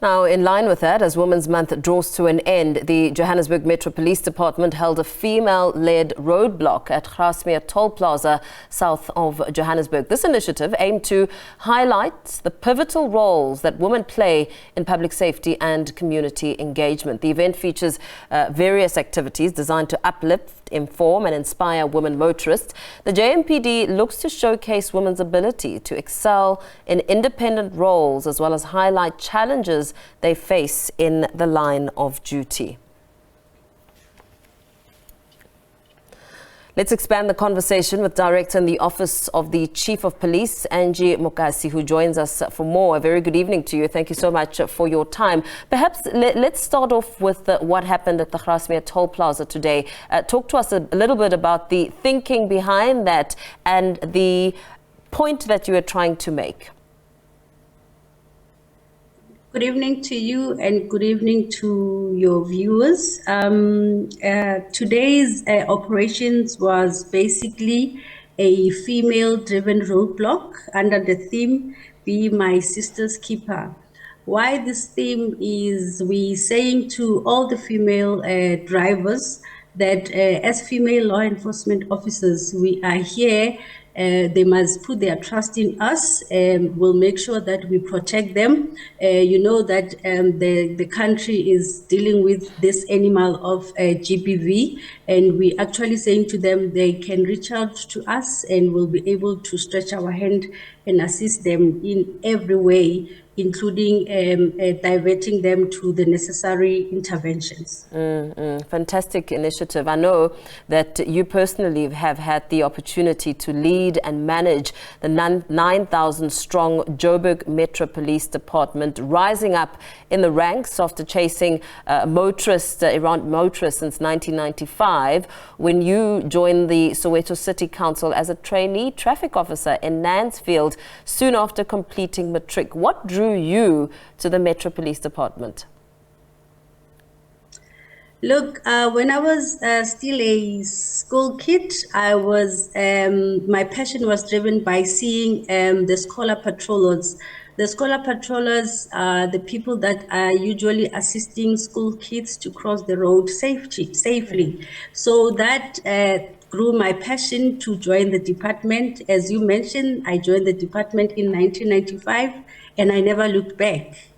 Now, in line with that, as Women's Month draws to an end, the Johannesburg Metro Police Department held a female-led roadblock at Grasmere Toll Plaza, south of Johannesburg. This initiative aimed to highlight the pivotal roles that women play in public safety and community engagement. The event features various activities designed to uplift, inform and inspire women motorists. The JMPD looks to showcase women's ability to excel in independent roles as well as highlight challenges they face in the line of duty. Let's expand the conversation with Director in the Office of the Chief of Police, Angie Mokasi, who joins us for more. A very good evening to you. Thank you so much for your time. Perhaps let's start off with what happened at the Grasmere Toll Plaza today. Talk to us a little bit about the thinking behind that and the point that you are trying to make. Good evening to you and good evening to your viewers. Today's operations was basically a female-driven roadblock under the theme, Be My Sister's Keeper. Why this theme is we saying to all the female drivers that as female law enforcement officers, we are here. They must put their trust in us, and we'll make sure that we protect them. You know that the country is dealing with this animal of GBV, and we actually saying to them they can reach out to us and we'll be able to stretch our hand and assist them in every way, including diverting them to the necessary interventions. Fantastic initiative. I know that you personally have had the opportunity to lead and manage the 9,000 strong Joburg Metro Police Department, rising up in the ranks after chasing motorists, around motorists since 1995, when you joined the Soweto City Council as a trainee traffic officer in Mansfield soon after completing matric. What drew you to the Metro Police Department? Look, when I was still a school kid, I was my passion was driven by seeing the scholar patrollers. The scholar patrollers are the people that are usually assisting school kids to cross the road safely. So that grew my passion to join the department. As you mentioned, I joined the department in 1995, and I never looked back.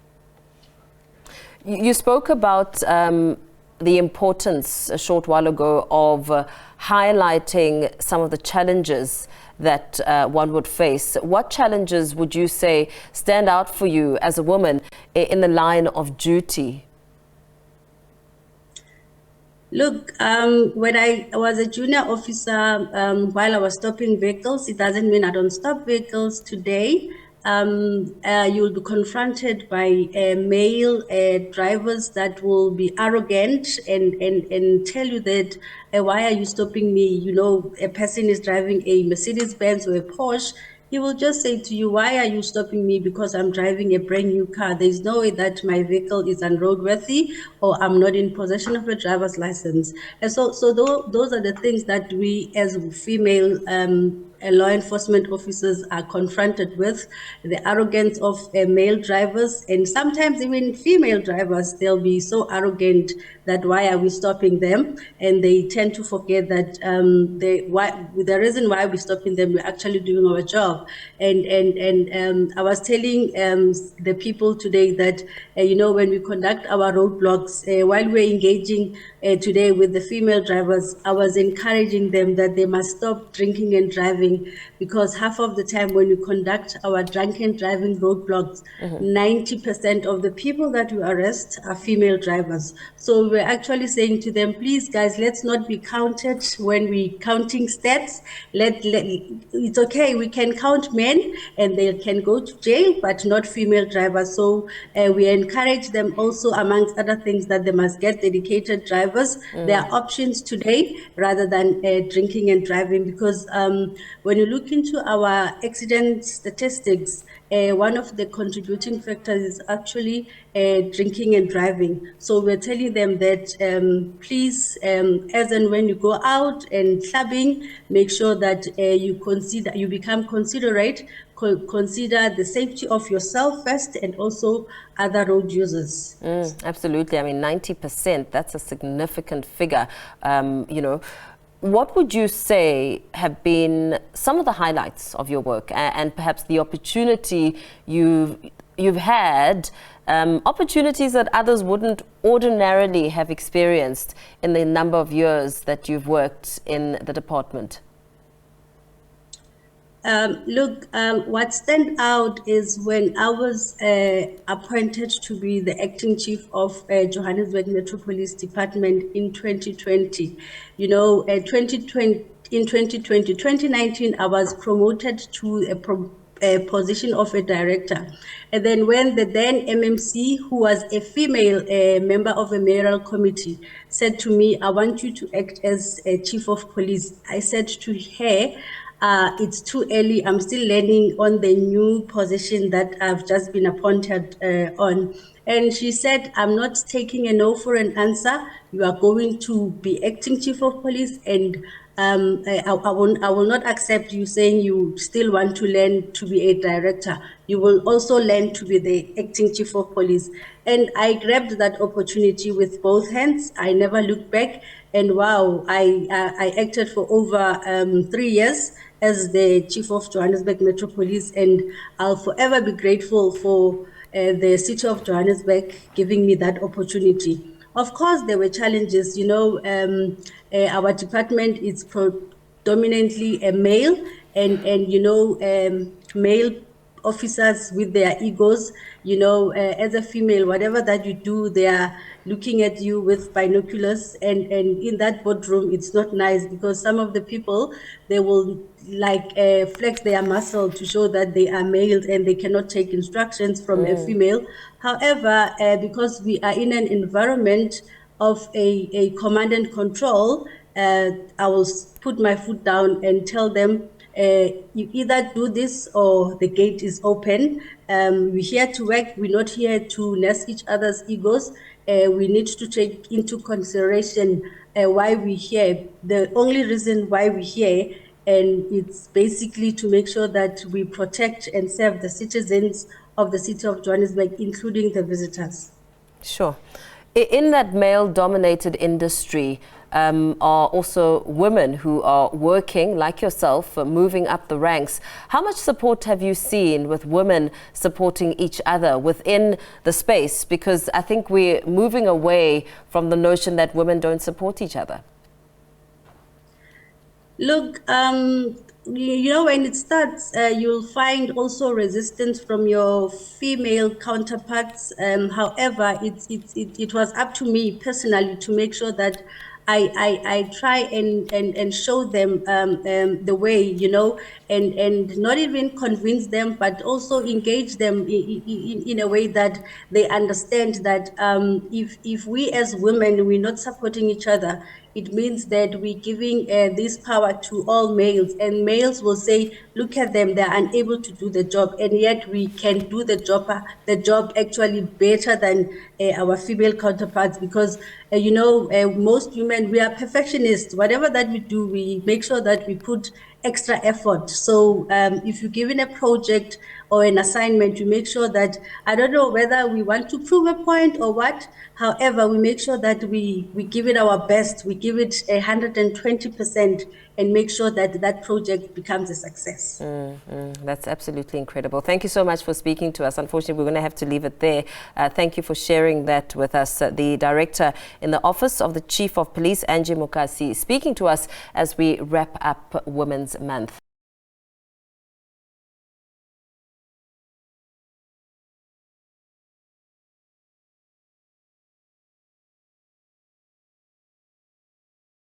You spoke about the importance a short while ago of highlighting some of the challenges that one would face. What challenges would you say stand out for you as a woman in the line of duty? Look, when I was a junior officer, while I was stopping vehicles, it doesn't mean I don't stop vehicles today. You will be confronted by male drivers that will be arrogant and tell you that, why are you stopping me? You know, a person is driving a Mercedes-Benz or a Porsche. He will just say to you, why are you stopping me? Because I'm driving a brand new car. There's no way that my vehicle is unroadworthy or I'm not in possession of a driver's license. And so those are the things that we as female law enforcement officers are confronted with, the arrogance of male drivers, and sometimes even female drivers. They'll be so arrogant that why are we stopping them? And they tend to forget that the reason why we're stopping them, we're actually doing our job. And I was telling the people today that, you know, when we conduct our roadblocks, while we're engaging today with the female drivers, I was encouraging them that they must stop drinking and driving, because half of the time when we conduct our drunken driving roadblocks, 90% of the people that we arrest are female drivers. So we're actually saying to them, please guys, let's not be counted when we counting stats. It's okay, we can count men and they can go to jail, but not female drivers. So we encourage them also, amongst other things, that they must get dedicated drivers. There are options today rather than drinking and driving, because when you look into our accident statistics, one of the contributing factors is actually drinking and driving. So we're telling them that please, as and when you go out and clubbing, make sure that you become considerate, consider the safety of yourself first and also other road users. Absolutely. I mean, 90%, that's a significant figure. What would you say have been some of the highlights of your work and perhaps the opportunity you've had, opportunities that others wouldn't ordinarily have experienced in the number of years that you've worked in the department? What stands out is when I was appointed to be the acting chief of Johannesburg Metro Police Department in 2020. You know, 2019, I was promoted to a position of a director. And then when the then MMC, who was a female member of a mayoral committee, said to me, I want you to act as a chief of police, I said to her, it's too early. I'm still learning on the new position that I've just been appointed on. And she said, I'm not taking a no for an answer. You are going to be acting chief of police, and I will not accept you saying you still want to learn to be a director. You will also learn to be the acting chief of police. And I grabbed that opportunity with both hands. I never looked back. And wow, I acted for over 3 years as the chief of Johannesburg Metro Police, and I'll forever be grateful for the city of Johannesburg giving me that opportunity. Of course, there were challenges. You know, our department is predominantly a male, and you know, male officers with their egos. You know, as a female, whatever that you do, they are looking at you with binoculars, and in that boardroom, it's not nice, because some of the people, they will like flex their muscle to show that they are male and they cannot take instructions from a female. However, because we are in an environment of a command and control, I will put my foot down and tell them, you either do this or the gate is open. We're here to work. We're not here to nurse each other's egos. We need to take into consideration why we're here. The only reason why we're here, and it's basically to make sure that we protect and serve the citizens of the city of Johannesburg, including the visitors. Sure. In that male-dominated industry, are also women who are working, like yourself, moving up the ranks. How much support have you seen with women supporting each other within the space? Because I think we're moving away from the notion that women don't support each other. Look, you know, when it starts, you'll find also resistance from your female counterparts. However, it was up to me personally to make sure that I try and show them the way, you know, and not even convince them, but also engage them in a way that they understand that if we as women, we're not supporting each other, it means that we're giving this power to all males, and males will say, look at them, they're unable to do the job, and yet we can do the job actually better than our female counterparts, because you know, most women, we are perfectionists. Whatever that we do, we make sure that we put extra effort. So if you're given a project or an assignment, you make sure that, I don't know whether we want to prove a point or what, however, we make sure that we give it our best, we give it 120%, and make sure that that project becomes a success. That's absolutely incredible. Thank you so much for speaking to us. Unfortunately, we're going to have to leave it there. Thank you for sharing that with us. The Director in the Office of the Chief of Police, Angie Mokasi, speaking to us as we wrap up Women's Month.